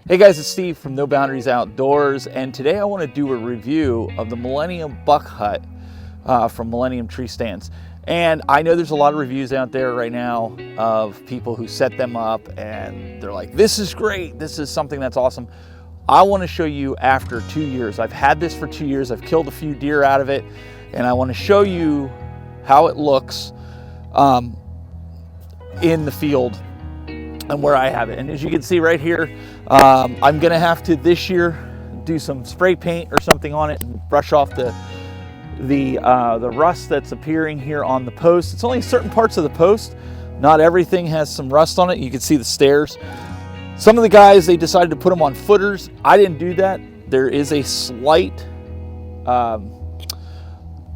Hey guys, it's Steve from No Boundaries Outdoors, and today I want to do a review of the Millennium Buck Hut from Millennium Tree Stands. And I know there's a lot of reviews out there right now of people who set them up and they're like, this is great, this is something that's awesome. I want to show you after 2 years. I've had this for 2 years, I've killed a few deer out of it, and I want to show you how it looks in the field and where I have it. And as you can see right here, I'm gonna have to this year do some spray paint or something on it and brush off the rust that's appearing here on the post. It's only certain parts of the post, not everything has some rust on it. You can see the stairs. Some of the guys, they decided to put them on footers. I didn't do that. There is a slight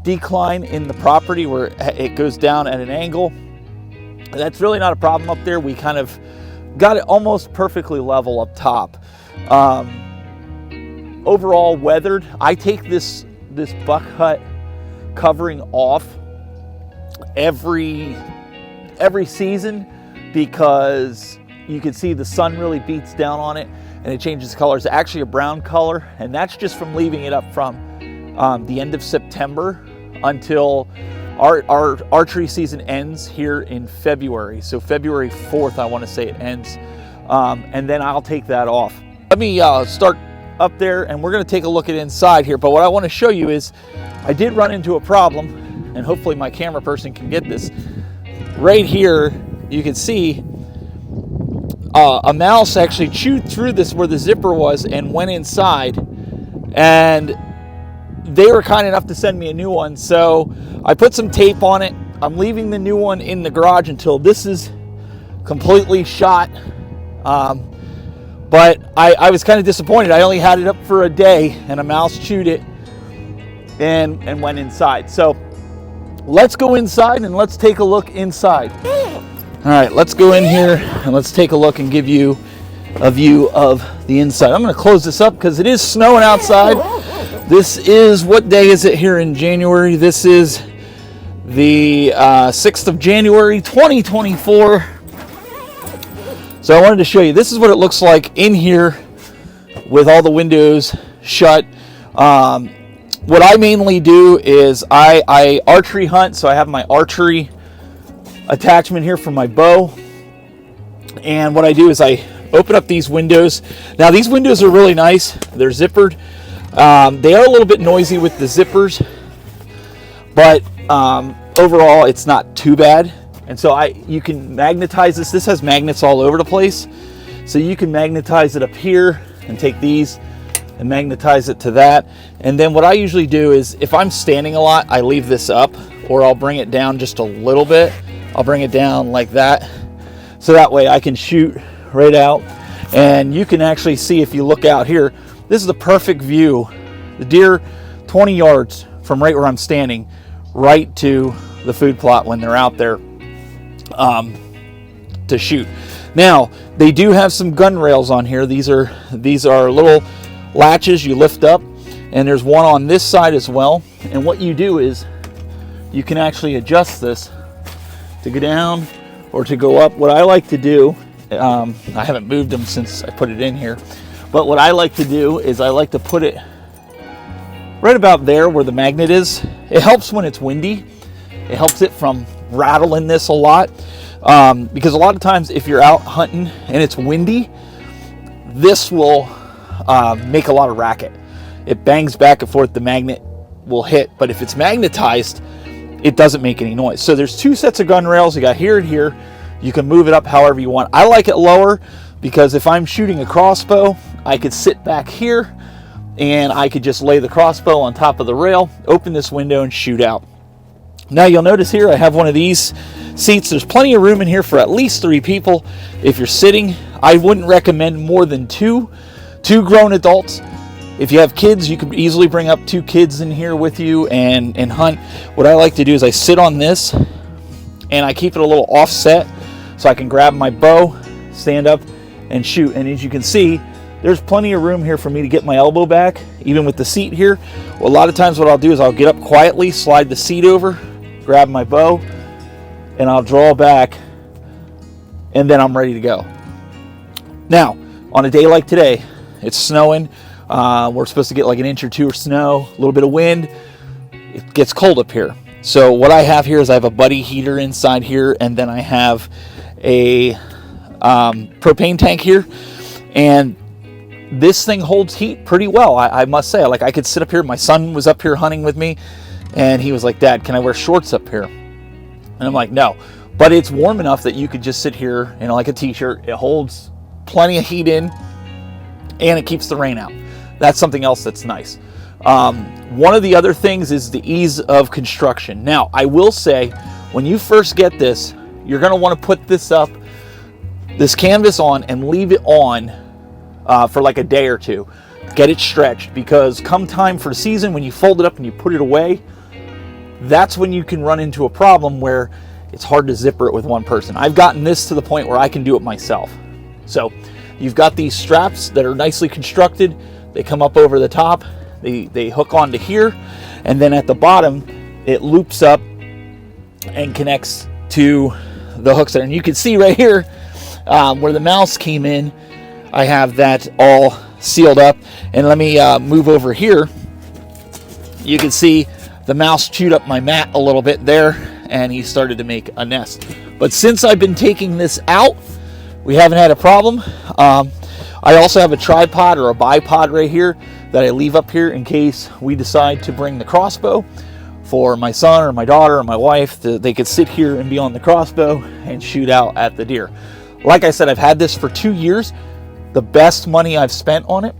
decline in the property where it goes down at an angle. That's really not a problem up there. We kind of got it almost perfectly level up top. Overall weathered. I take this buck hut covering off every season because you can see the sun really beats down on it and it changes color. It's actually a brown color, and that's just from leaving it up from the end of September until our archery season ends here in February. So February 4th, I want to say it ends. And then I'll take that off. Let me start up there and we're going to take a look at inside here. But what I want to show you is I did run into a problem, and hopefully my camera person can get this. Right here, you can see a mouse actually chewed through this where the zipper was and went inside. And they were kind enough to send me a new one, so I put some tape on it. I'm leaving the new one in the garage until this is completely shot. But I was kind of disappointed. I only had it up for a day and a mouse chewed it and went inside. So let's go inside and let's take a look inside. All right, let's go in here and let's take a look and give you a view of the inside. I'm going to close this up because it is snowing outside. This is, what day is it here in January? This is the 6th of January, 2024. So I wanted to show you, this is what it looks like in here with all the windows shut. What I mainly do is I archery hunt, so I have my archery attachment here for my bow. And what I do is I open up these windows. Now these windows are really nice. They're zippered. They are a little bit noisy with the zippers, but overall it's not too bad. And so you can magnetize this. This has magnets all over the place, so you can magnetize it up here and take these and magnetize it to that. And then what I usually do is, if I'm standing a lot, I leave this up, or I'll bring it down just a little bit. I'll bring it down like that, so that way I can shoot right out. And you can actually see, if you look out here, this is the perfect view. The deer 20 yards from right where I'm standing, right to the food plot when they're out there to shoot. Now, they do have some gun rails on here. These are little latches you lift up, and there's one on this side as well. And what you do is you can actually adjust this to go down or to go up. What I like to do, I haven't moved them since I put it in here, but what I like to do is I like to put it right about there where the magnet is. It helps when it's windy. It helps it from rattling this a lot, because a lot of times if you're out hunting and it's windy, this will make a lot of racket. It bangs back and forth, the magnet will hit, but if it's magnetized, it doesn't make any noise. So there's two sets of gun rails. You got here and here. You can move it up however you want. I like it lower because if I'm shooting a crossbow, I could sit back here and I could just lay the crossbow on top of the rail, open this window and shoot out. Now you'll notice here I have one of these seats. There's plenty of room in here for at least 3 people. If you're sitting, I wouldn't recommend more than two grown adults. If you have kids, you could easily bring up 2 kids in here with you and hunt. What I like to do is I sit on this and I keep it a little offset so I can grab my bow, stand up and shoot. And as you can see, there's plenty of room here for me to get my elbow back, even with the seat here. Well, a lot of times what I'll do is I'll get up quietly, slide the seat over, grab my bow, and I'll draw back, and then I'm ready to go. Now, on a day like today, it's snowing. We're supposed to get like an inch or two of snow, a little bit of wind. It gets cold up here. So what I have here is I have a buddy heater inside here, and then I have a propane tank here, and this thing holds heat pretty well. I must say, like, I could sit up here. My son was up here hunting with me, and he was like, "Dad, can I wear shorts up here?" And I'm like, "No," but it's warm enough that you could just sit here, like a t-shirt. It holds plenty of heat in, and it keeps the rain out. That's something else that's nice. One of the other things is the ease of construction. Now, I will say, when you first get this, you're going to want to put this canvas on and leave it on for like a day or two. Get it stretched, because come time for the season, when you fold it up and you put it away, that's when you can run into a problem where it's hard to zipper it with one person. I've gotten this to the point where I can do it myself. So you've got these straps that are nicely constructed. They come up over the top. They hook onto here, and then at the bottom it loops up and connects to the hooks there. And you can see right here where the mouse came in, I have that all sealed up. And let me move over here. You can see the mouse chewed up my mat a little bit there, and he started to make a nest. But since I've been taking this out, we haven't had a problem. I also have a tripod or a bipod right here that I leave up here in case we decide to bring the crossbow for my son or my daughter or my wife. They could sit here and be on the crossbow and shoot out at the deer. Like I said, I've had this for 2 years. The best money I've spent on it,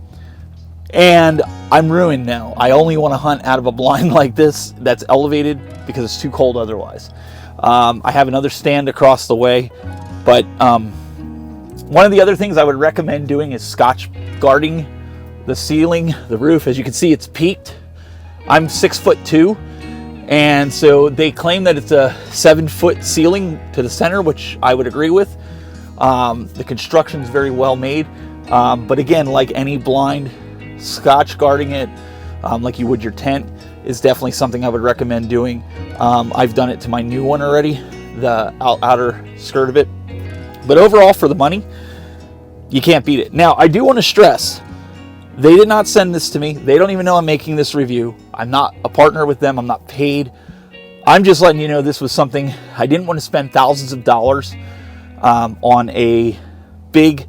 and I'm ruined now. I only want to hunt out of a blind like this that's elevated because it's too cold otherwise. I have another stand across the way, but one of the other things I would recommend doing is scotch guarding the ceiling, the roof. As you can see, it's peaked. I'm 6'2", and so they claim that it's a 7-foot ceiling to the center, which I would agree with. The construction is very well made, but again, like any blind, scotch guarding it like you would your tent is definitely something I would recommend doing. I've done it to my new one already, the outer skirt of it. But overall, for the money, you can't beat it. Now, I do want to stress, they did not send this to me. They don't even know I'm making this review. I'm not a partner with them. I'm not paid. I'm just letting you know this was something I didn't want to spend thousands of dollars on a big,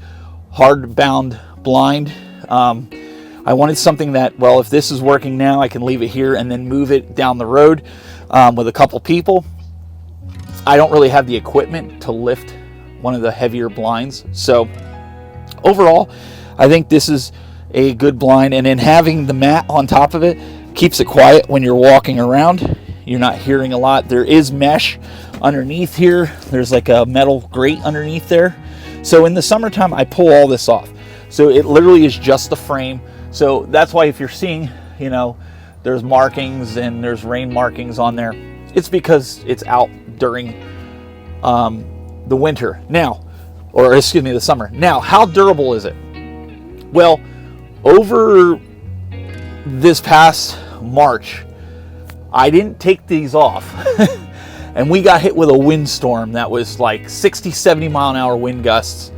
hard-bound blind. I wanted something that, well, if this is working now, I can leave it here and then move it down the road with a couple people. I don't really have the equipment to lift one of the heavier blinds. So overall, I think this is a good blind, and then having the mat on top of it keeps it quiet when you're walking around. You're not hearing a lot. There is mesh underneath here. There's like a metal grate underneath there. So in the summertime, I pull all this off. So it literally is just the frame. So that's why if you're seeing, there's markings and there's rain markings on there, it's because it's out during the winter now, or excuse me, the summer. Now, how durable is it? Well, over this past March, I didn't take these off and we got hit with a windstorm that was like 60-70 mile an hour wind gusts.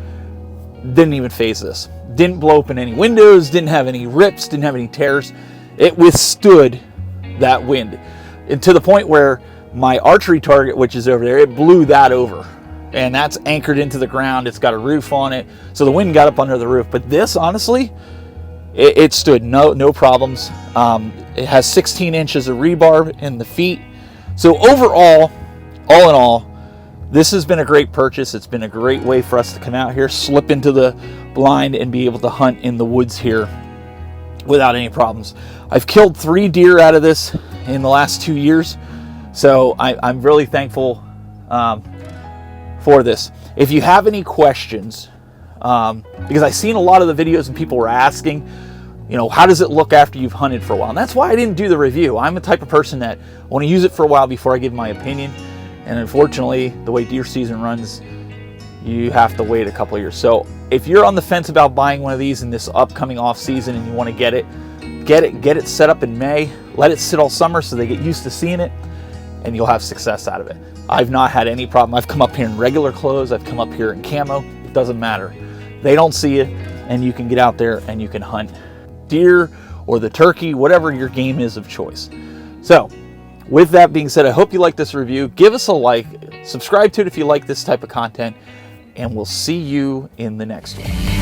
Didn't even phase this. Didn't blow open any windows, didn't have any rips, didn't have any tears. It withstood that wind, and to the point where my archery target, which is over there, it blew that over, and that's anchored into the ground. It's got a roof on it, so the wind got up under the roof. But this, honestly, it stood no problems. It has 16 inches of rebar in the feet. So overall, all in all, this has been a great purchase. It's been a great way for us to come out here, slip into the blind, and be able to hunt in the woods here without any problems. I've killed 3 deer out of this in the last 2 years, so I'm really thankful for this. If you have any questions, because I've seen a lot of the videos and people were asking, how does it look after you've hunted for a while? And that's why I didn't do the review. I'm the type of person that I want to use it for a while before I give my opinion. And unfortunately, the way deer season runs, you have to wait a couple of years. So if you're on the fence about buying one of these in this upcoming off season and you want to get it set up in May, let it sit all summer so they get used to seeing it, and you'll have success out of it. I've not had any problem. I've come up here in regular clothes. I've come up here in camo. It doesn't matter. They don't see you. and you can get out there and you can hunt deer or the turkey, whatever your game is of choice. So with that being said, I hope you like this review. Give us a like, subscribe to it if you like this type of content, and we'll see you in the next one.